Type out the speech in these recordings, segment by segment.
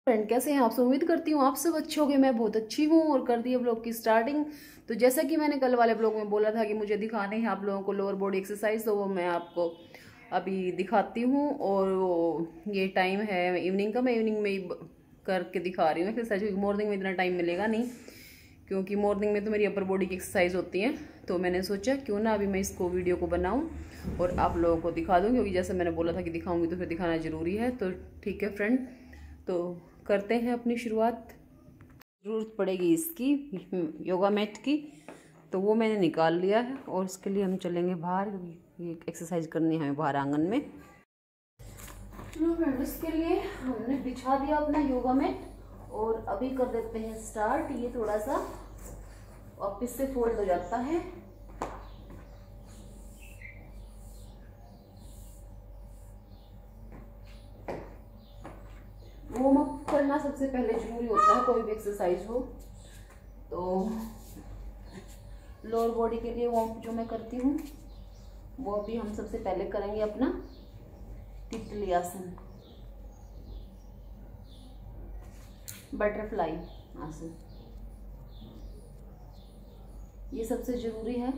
Friend, कैसे हैं आप सब? उम्मीद करती हूँ आप सब अच्छे होंगे। मैं बहुत अच्छी हूँ और कर दी है ब्लॉग की स्टार्टिंग। तो जैसा कि मैंने कल वाले ब्लॉग में बोला था कि मुझे दिखाने हैं आप लोगों को लोअर बॉडी एक्सरसाइज, तो वो मैं आपको अभी दिखाती हूँ। और वो ये टाइम है इवनिंग का, मैं इवनिंग में ही करके दिखा रही हूँ एक्सरसाइज, क्योंकि मॉर्निंग में इतना टाइम मिलेगा नहीं, क्योंकि मॉर्निंग में तो मेरी अपर बॉडी की एक्सरसाइज होती है। तो मैंने सोचा क्यों ना अभी मैं इसको वीडियो को बनाऊँ और आप लोगों को दिखा दूँ, क्योंकि जैसे मैंने बोला था कि दिखाऊंगी तो फिर दिखाना ज़रूरी है। तो ठीक है फ्रेंड, तो करते हैं अपनी शुरुआत। ज़रूरत पड़ेगी इसकी योगा मैट की, तो वो मैंने निकाल लिया है और इसके लिए हम चलेंगे बाहर, क्योंकि ये एक्सरसाइज करनी है हमें बाहर आंगन में। चलो फ्रेंड, इसके लिए हमने बिछा दिया अपना योगा मैट और अभी कर देते हैं स्टार्ट। ये थोड़ा सा वापस से फोल्ड हो जाता है। वार्म अप करना सबसे पहले जरूरी होता है, कोई भी एक्सरसाइज हो। तो लोअर बॉडी के लिए वार्म अप जो मैं करती हूँ वो अभी हम सबसे पहले करेंगे अपना तितली आसन, बटरफ्लाई आसन। ये सबसे जरूरी है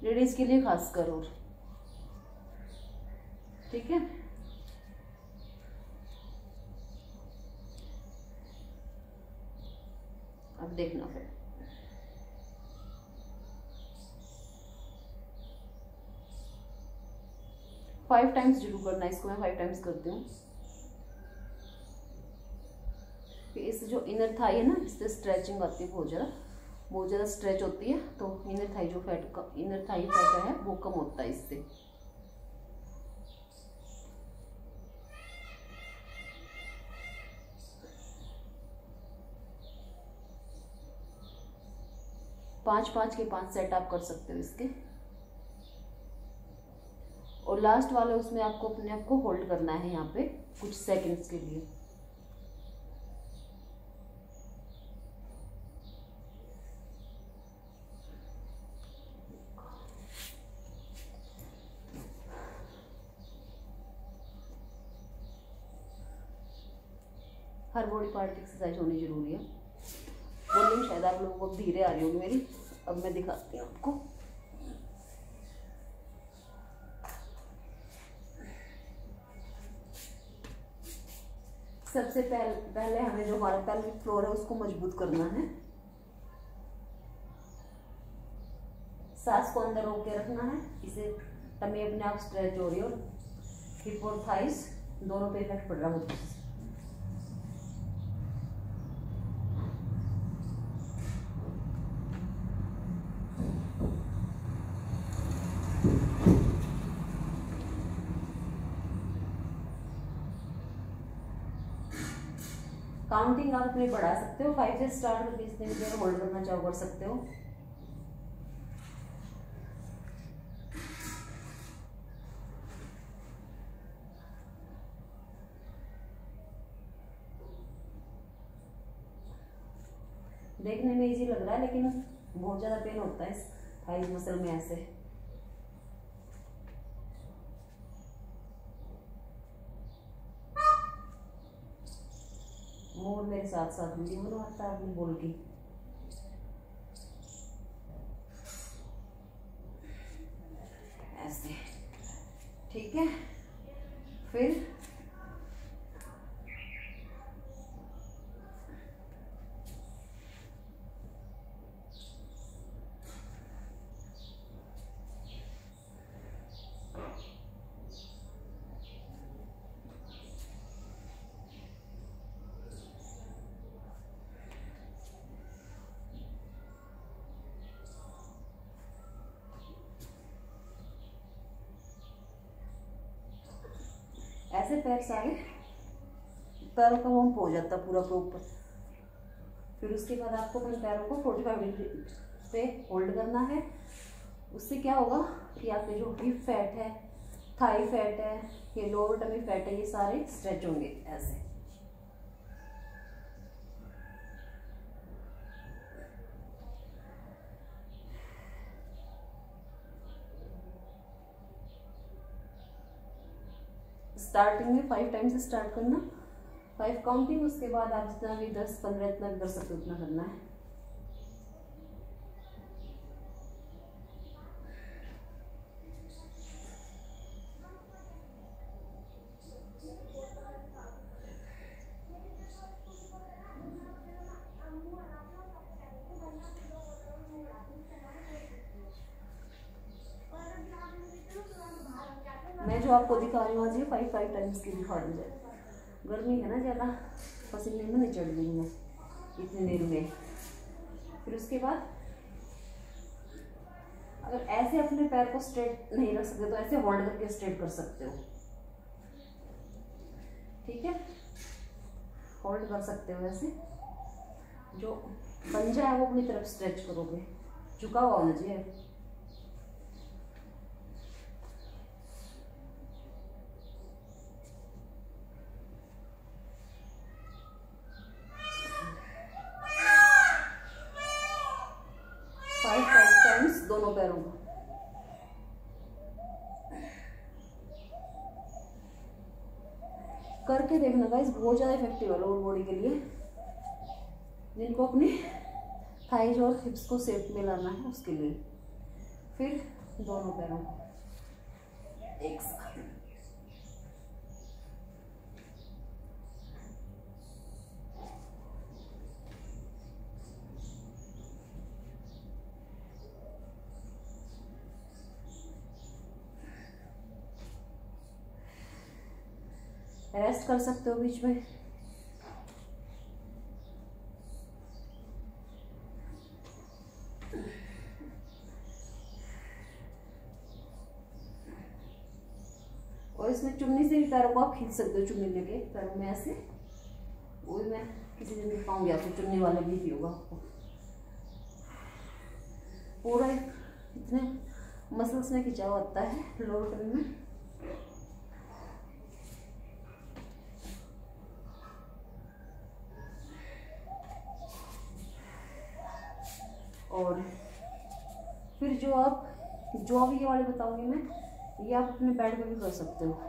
लेडीज के लिए खासकर, और ठीक है। अब देखना फिर 5 टाइम्स जरूर करना इसको। मैं 5 टाइम्स करती हूँ। इस जो इनर थाई है ना, इससे स्ट्रेचिंग आती है, बहुत ज़्यादा स्ट्रेच होती है, तो इनर थाई जो फैट का इनर थाई फैट है वो कम होता है इससे। पाँच के 5 सेट आप कर सकते हो इसके। और लास्ट वाले उसमें आपको अपने आप को होल्ड करना है यहाँ पे कुछ सेकंड्स के लिए। हर बॉडी पार्ट की एक्सरसाइज होनी जरूरी है। वॉल्यूम शायद आप लोगों को धीरे आ रही होगी मेरी। अब मैं दिखाती हूँ आपको। सबसे पहले हमें जो हमारा पेल्विक फ्लोर है उसको मजबूत करना है। सांस को अंदर रोक के रखना है, इसे टमी अपने आप स्ट्रेच हो रही है और हिप और थाइस दोनों पे इफेक्ट पड़ रहा है। काउंटिंग आप अपनी बढ़ा सकते हो, 5 से स्टार्ट करके जितनी देर होल्ड करना चाहो कर सकते हो। देखने में इजी लग रहा है, लेकिन बहुत ज्यादा पेन होता है इस थाइस मसल में ऐसे। मोर मेरे साथ साथ वीडियो बनवाता है अपनी बोल की। ऐसे ठीक है। फिर ऐसे पैर सारे पैरों का वॉर्म हो जाता पूरा प्रॉपर। फिर उसके बाद आपको अपने पैरों को 45 डिग्री पे होल्ड करना है। उससे क्या होगा कि आपके जो हिप फैट है, थाई फैट है, ये लोअर टमी फैट है, ये सारे स्ट्रेच होंगे ऐसे। स्टार्टिंग में 5 टाइम से स्टार्ट करना, 5 काउंटिंग, उसके बाद आप जितना भी 10-15 इतना भी कर सकते हो उतना करना है। मैं जो आपको दिखा रही हूँ आज ये 5 टाइम्स की दिखा रही हूँ। गर्मी है ना ज़्यादा, पसीने में नहीं चढ़ गई मैं इतनी देर में। फिर उसके बाद अगर ऐसे अपने पैर को स्ट्रेट नहीं रख सकते तो ऐसे होल्ड करके स्ट्रेट कर सकते हो, ठीक है, होल्ड कर सकते हो ऐसे। जो पंजा है वो अपनी तरफ स्ट्रेच करोगे, झुका हुआ होना चाहिए। दोनों पैरों को करके देखना गाइस, बहुत ज़्यादा इफेक्टिव है लोअर बॉडी के लिए, जिनको अपने थाइज और हिप्स को शेप में लाना है उसके लिए। फिर दोनों पैरों को एक साथ रेस्ट कर सकते हो बीच में। और इसमें चुन्नी से भी पैरों को आप खींच सकते हो, चुन्नी लेके पैरों में ऐसे। वो भी मैं किसी दिन दिखाऊंगी आपको, चुन्नी वाला भी होगा आपको। पूरा इतने मसल्स में खिंचा हुआ होता है लोअर टमी में। और फिर जो अभी ये वाले बताऊंगी मैं, ये आप अपने बेड पे भी कर सकते हो।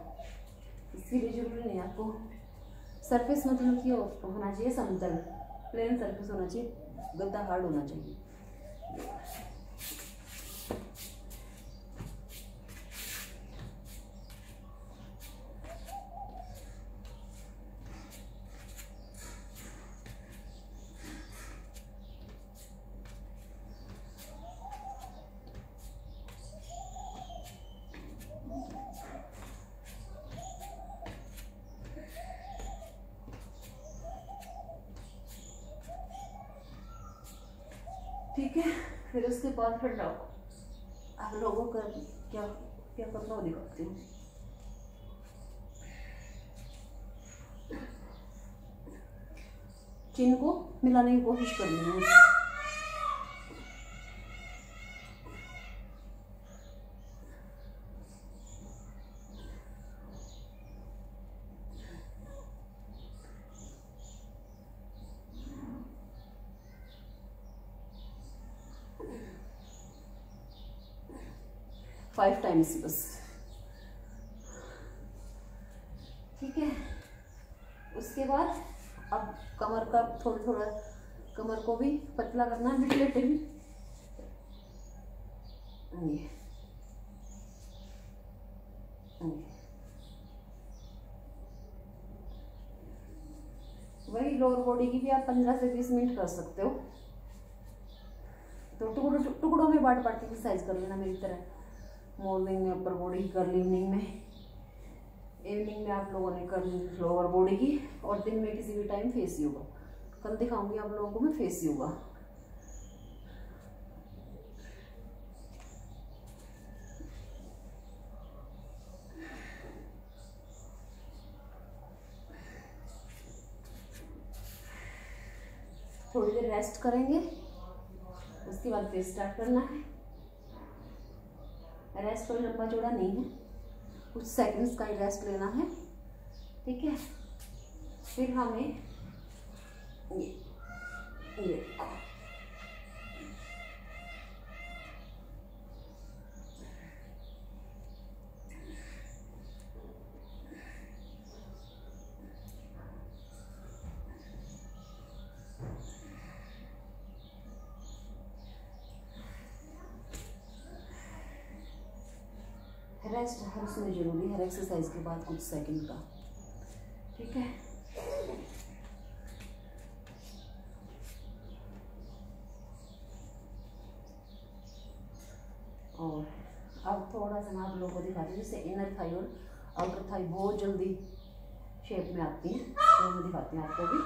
इसके लिए जरूरी नहीं आपको सरफेस मतलब कि होना चाहिए समतल, प्लेन सरफेस होना चाहिए, गद्दा हार्ड होना चाहिए। ठीक है, फिर उसके बाद फिर आप लोगों का क्या क्या करना वो दिखाती हूँ। चिन को मिलाने की कोशिश करनी है। फाइव टाइम्स बस, ठीक है। उसके बाद अब कमर का थोड़ा थोड़ा कमर को भी पतला करना है, मिड लेटे भी ये वही लोअर बॉडी की भी आप 15 से 20 मिनट कर सकते हो। तो टुकड़ों में बांट के एक्सरसाइज कर लेना मेरी तरह। मॉर्निंग में अपर बॉडी की कर ली, इवनिंग में आप लोगों ने कर ली लोअर बॉडी की, और दिन में किसी भी टाइम फेस योगा। कल दिखाऊंगी आप लोगों को मैं फेस योगा। थोड़ी देर रेस्ट करेंगे, उसके बाद फिर स्टार्ट करना है। रेस्ट कोई लंबा चौड़ा नहीं है, कुछ सेकंड्स का ही रेस्ट लेना है, ठीक है। फिर हमें ये रेस्ट हर उसमें जरूरी है, हर एक्सरसाइज के बाद कुछ सेकंड का, ठीक है। और अब थोड़ा सा मैं आप लोगों को दिखाती हूँ, जैसे इनर थाई और आउटर थाई बहुत जल्दी शेप में आती हैं, तो मैं दिखाती हूँ आपको भी।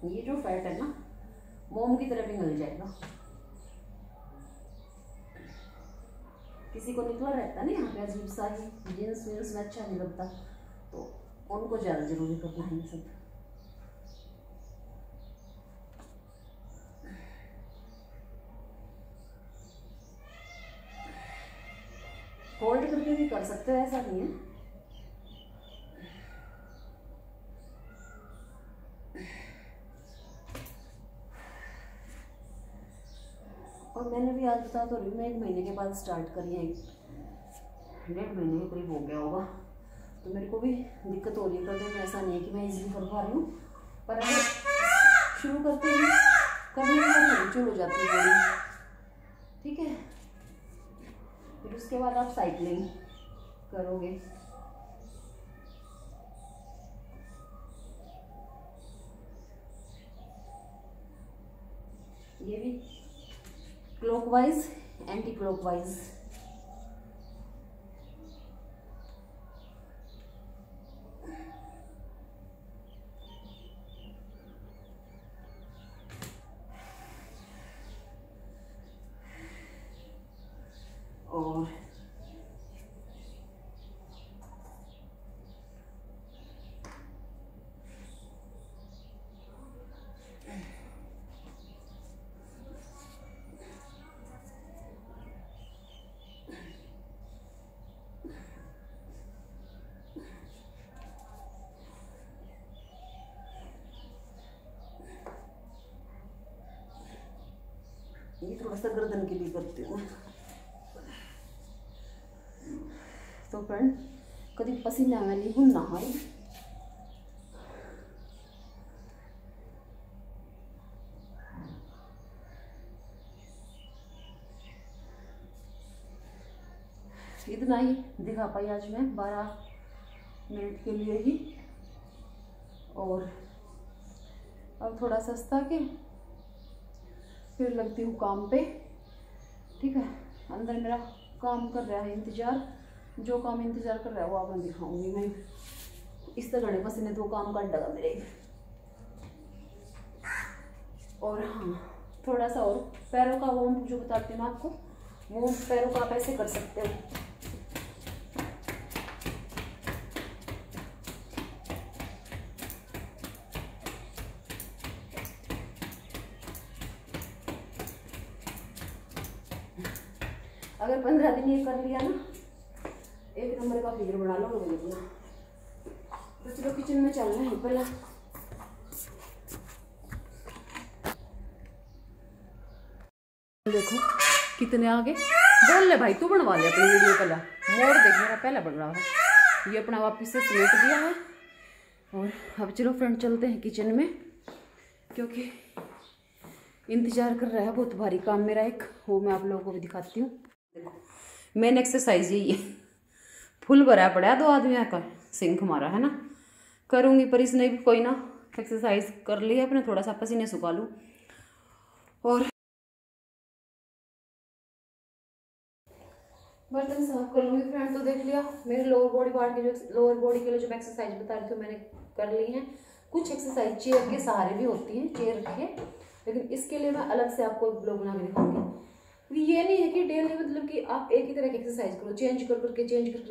ये जो फैट है ना, मोम की तरह पिघल जाएगा। किसी को निकला रहता है ना यहाँ पे अजीब सा ही, जींस वींस में अच्छा नहीं लगता, तो उनको ज़्यादा जरूरी करना है ये सब। होल्ड करके भी कर सकते हो, ऐसा नहीं है। और मैंने भी आज बता तो रही हूँ, मैं 1 महीने के बाद स्टार्ट करी है, 1.5 महीने के करीब हो गया होगा, तो मेरे को भी दिक्कत हो रही है करने में। ऐसा नहीं है कि मैं इजीली कर पा रही हूँ, पर अगर शुरू करते ही करने के बाद हैबिचुअल हो जाती है बॉडी, ठीक है। फिर उसके बाद आप साइकिलिंग करोगे, ये भी क्लॉकवाइज एंटी क्लॉकवाइज। और ये थोड़ा सा गर्दन के लिए करती हूँ। तो फ्रेंड, कभी पसीना वाली हूँ ना है, इतना ही दिखा पाई आज मैं 12 मिनट के लिए ही। और अब थोड़ा सस्ता के फिर लगती हूँ काम पे, ठीक है। अंदर मेरा काम कर रहा है इंतजार, जो काम इंतजार कर रहा है वो आपको दिखाऊंगी मैं। इस तरह घड़े पसीने तो काम कर डाला मेरे। और हाँ, थोड़ा सा और पैरों का वार्म जो बताती हूँ मैं आपको, वो पैरों का आप ऐसे कर सकते हो। अगर 15 दिन ये कर लिया ना, 1 नंबर का फिगर बना लो लोग अपना। तो चलो किचन में चलना है पहला। देखो कितने आगे, बोल ले भाई तू बनवा ले अपनी वीडियो। पहला मोड़ देख, मेरा पहला बन रहा है, ये अपना वापिस से समेट दिया है। और अब चलो फ्रेंड चलते हैं किचन में, क्योंकि इंतजार कर रहा है बहुत भारी काम मेरा एक, वो मैं आप लोगों को भी दिखाती हूँ। देखो मेन एक्सरसाइज यही है, फुल भरा पड़ा 2 आदमियों का सिंक हमारा है ना, करूँगी पर इसने भी कोई ना एक्सरसाइज कर ली है अपने, थोड़ा सा पसीने सुखा लूँ। और बर्तन साफ कर लूँगी फ्रेंड। तो देख लिया मेरे लोअर बॉडी पार्ट के, जो लोअर बॉडी के लिए जो एक्सरसाइज बता रही थी मैंने कर ली हैं। कुछ एक्सरसाइज चेयर के सहारे भी होती हैं, चेयर रखिए, लेकिन इसके लिए मैं अलग से आपको ब्लॉग बना के दिखाऊंगी। ये नहीं है कि डेली मतलब कि आप एक ही तरह की एक्सरसाइज करो, चेंज करके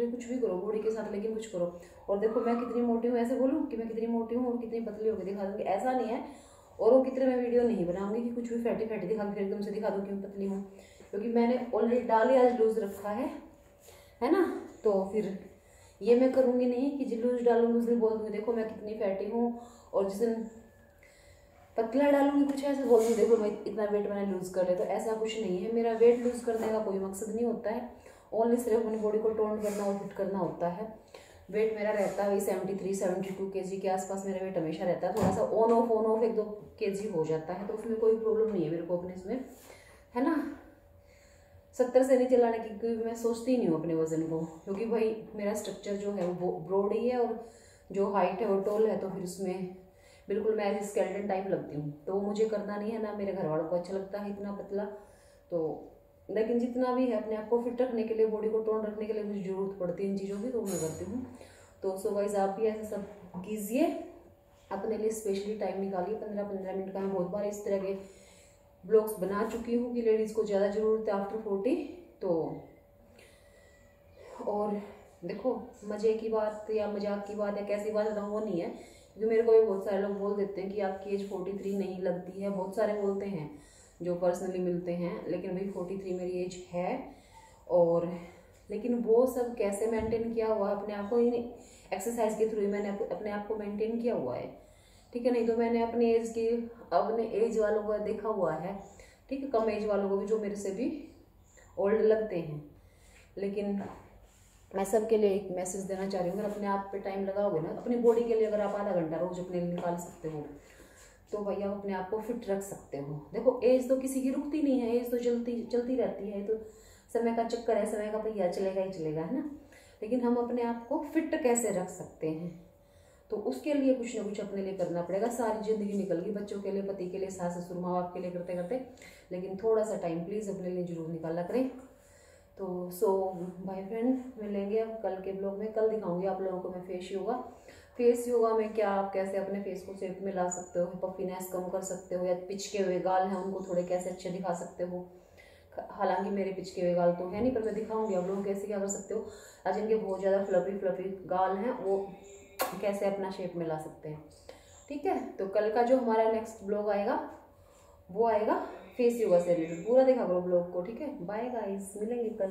कुछ भी करो बॉडी के साथ, लेकिन कुछ करो। और देखो मैं कितनी मोटी हूँ, ऐसे बोलूँ कि मैं कितनी मोटी हूँ और कितनी पतली होकर दिखा दूँगी, ऐसा नहीं है। और वो कितने मैं वीडियो नहीं बनाऊंगी कि कुछ भी फैटी दिखा के फिर एकदम से दिखा दूँ कि मैं पतली हूँ, क्योंकि मैंने ऑलरेडी डाली आज लूज रखा है ना। तो फिर ये मैं करूँगी नहीं कि जो लूज डालूंगी उस दिन बोल दूँगी देखो मैं कितनी फैटी हूँ, और जिस दिन पतला डालूंगी कुछ ऐसे बोल दूँगी देखो मैं इतना वेट मैंने लूज़ कर लिया। तो ऐसा कुछ नहीं है, मेरा वेट लूज़ करने का कोई मकसद नहीं होता है, ओनली सिर्फ अपनी बॉडी को टोन करना और फिट करना होता है। वेट मेरा रहता है वही 73-72 kg के आसपास मेरा वेट हमेशा रहता है। थोड़ा सा ऑन ऑफ 1-2 kg हो जाता है, तो उसमें कोई प्रॉब्लम नहीं है मेरे को अपने इसमें, है ना। 70 से नीचे लाने की क्योंकि मैं सोचती नहीं हूँ अपने वजन को, क्योंकि भाई मेरा स्ट्रक्चर जो है वो ब्रॉड ही है और जो हाइट है वो टॉल है, तो फिर उसमें बिल्कुल मैं ऐसी स्केलेटन टाइप लगती हूँ, तो वो मुझे करना नहीं है ना मेरे घर वालों को अच्छा लगता है इतना पतला। तो लेकिन जितना भी है अपने आप को फिट रखने के लिए, बॉडी को टोन रखने के लिए मुझे ज़रूरत पड़ती है इन चीज़ों की, तो मैं करती हूँ। तो सो गाइस आप भी ऐसा सब कीजिए, अपने लिए स्पेशली टाइम निकालिए 15-15 मिनट का। मैं बहुत बार इस तरह के ब्लॉग्स बना चुकी हूँ कि लेडीज़ को ज़्यादा ज़रूरत है आफ्टर 40। तो और देखो मज़े की बात या मजाक की बात या कैसी बात है वो नहीं है, क्योंकि मेरे को भी बहुत सारे लोग बोल देते हैं कि आपकी एज 43 नहीं लगती है, बहुत सारे बोलते हैं जो पर्सनली मिलते हैं, लेकिन भाई 43 मेरी एज है। और लेकिन वो सब कैसे मेंटेन किया हुआ है अपने आप को, इन एक्सरसाइज के थ्रू ही मैंने अपने आप को मेंटेन किया हुआ है, ठीक है। नहीं तो मैंने अपनी एज वालों को देखा हुआ है, ठीक है, कम एज वालों को भी जो मेरे से भी ओल्ड लगते हैं। लेकिन मैं सबके लिए एक मैसेज देना चाह रही हूँ, अगर अपने आप पे टाइम लगाओगे ना, अपनी बॉडी के लिए अगर आप आधा घंटा रोज अपने लिए निकाल सकते हो, तो भैया आप अपने आप को फिट रख सकते हो। देखो एज तो किसी की रुकती नहीं है, एज तो चलती रहती है, तो समय का चक्कर है, समय का पहिया चलेगा ही चलेगा, है ना। लेकिन हम अपने आप को फिट कैसे रख सकते हैं, तो उसके लिए कुछ ना कुछ अपने लिए करना पड़ेगा। सारी जिंदगी निकल गई बच्चों के लिए, पति के लिए, सास ससुर माँ बाप के लिए करते करते, लेकिन थोड़ा सा टाइम प्लीज़ अपने लिए जरूर निकाला करें। तो सो भाई फ्रेंड, मिलेंगे अब कल के ब्लॉग में। कल दिखाऊंगी आप लोगों को मैं फेस योगा में क्या आप कैसे अपने फेस को शेप में ला सकते हो, पफीनेस कम कर सकते हो, या पिचके हुए गाल हैं उनको थोड़े कैसे अच्छे दिखा सकते हो। हालांकि मेरे पिचके हुए गाल तो है नहीं, पर मैं दिखाऊंगी आप लोगों कैसे क्या कर सकते हो। आज इनके बहुत ज़्यादा फ्लफी गाल हैं, वो कैसे अपना शेप में ला सकते हैं, ठीक है। तो कल का जो हमारा नेक्स्ट ब्लॉग आएगा वो आएगा फेस योगा से रिलेटेड, पूरा देखा करो ब्लॉग को, ठीक है। बाय गाइस, मिलेंगे कल।